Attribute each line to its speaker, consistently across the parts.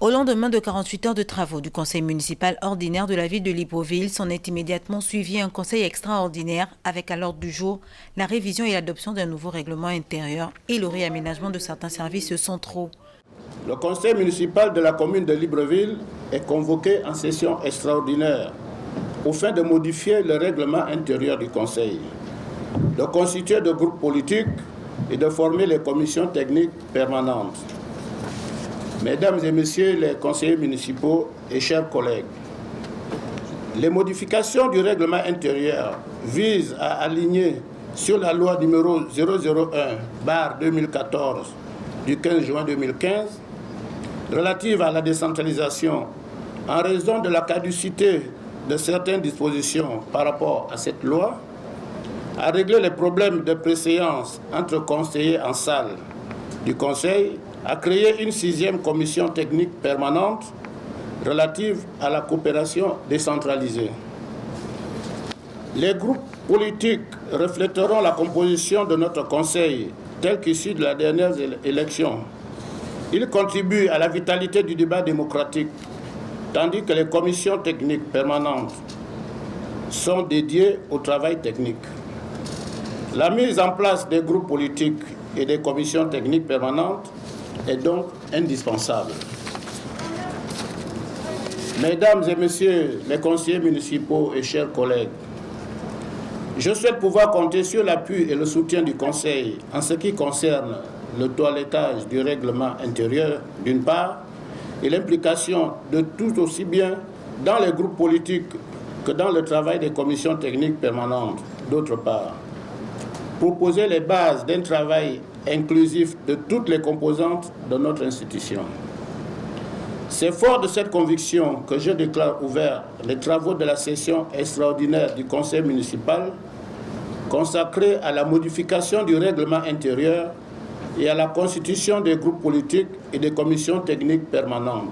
Speaker 1: Au lendemain de 48 heures de travaux du conseil municipal ordinaire de la ville de Libreville, s'en est immédiatement suivi un conseil extraordinaire avec à l'ordre du jour la révision et l'adoption d'un nouveau règlement intérieur et le réaménagement de certains services centraux.
Speaker 2: Le conseil municipal de la commune de Libreville est convoqué en session extraordinaire au fin de modifier le règlement intérieur du conseil, de constituer de groupes politiques et de former les commissions techniques permanentes. Mesdames et messieurs les conseillers municipaux et chers collègues, les modifications du règlement intérieur visent à aligner sur la loi numéro 001/2014 du 15 juin 2015 relative à la décentralisation en raison de la caducité de certaines dispositions par rapport à cette loi, à régler les problèmes de préséance entre conseillers en salle du Conseil, à créer une 6e commission technique permanente relative à la coopération décentralisée. Les groupes politiques reflèteront la composition de notre Conseil telle qu'issue de la dernière élection. Ils contribuent à la vitalité du débat démocratique, tandis que les commissions techniques permanentes sont dédiées au travail technique. La mise en place des groupes politiques et des commissions techniques permanentes est donc indispensable. Mesdames et messieurs les conseillers municipaux et chers collègues, je souhaite pouvoir compter sur l'appui et le soutien du Conseil en ce qui concerne le toilettage du règlement intérieur, d'une part, et l'implication de tout aussi bien dans les groupes politiques que dans le travail des commissions techniques permanentes, d'autre part, pour poser les bases d'un travail inclusif de toutes les composantes de notre institution. C'est fort de cette conviction que je déclare ouverts les travaux de la session extraordinaire du Conseil municipal consacrée à la modification du règlement intérieur et à la constitution des groupes politiques et des commissions techniques permanentes.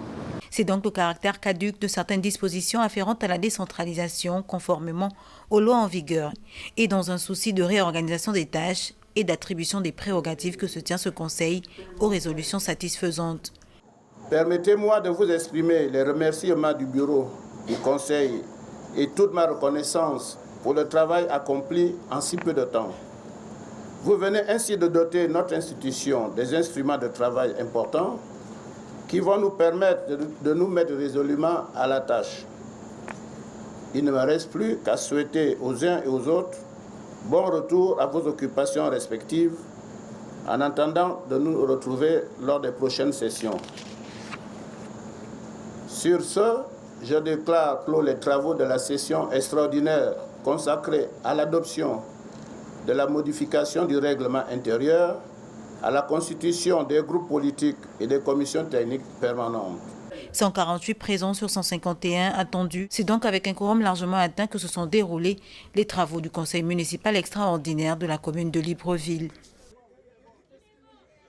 Speaker 1: C'est donc le caractère caduc de certaines dispositions afférentes à la décentralisation conformément aux lois en vigueur et dans un souci de réorganisation des tâches et d'attribution des prérogatives que se tient ce Conseil aux résolutions satisfaisantes.
Speaker 2: Permettez-moi de vous exprimer les remerciements du bureau du Conseil et toute ma reconnaissance pour le travail accompli en si peu de temps. Vous venez ainsi de doter notre institution des instruments de travail importants qui vont nous permettre de nous mettre résolument à la tâche. Il ne me reste plus qu'à souhaiter aux uns et aux autres bon retour à vos occupations respectives en attendant de nous retrouver lors des prochaines sessions. Sur ce, je déclare clos les travaux de la session extraordinaire consacrée à l'adoption de la modification du règlement intérieur, à la constitution des groupes politiques et des commissions techniques permanentes.
Speaker 1: 148 présents sur 151 attendus. C'est donc avec un quorum largement atteint que se sont déroulés les travaux du conseil municipal extraordinaire de la commune de Libreville.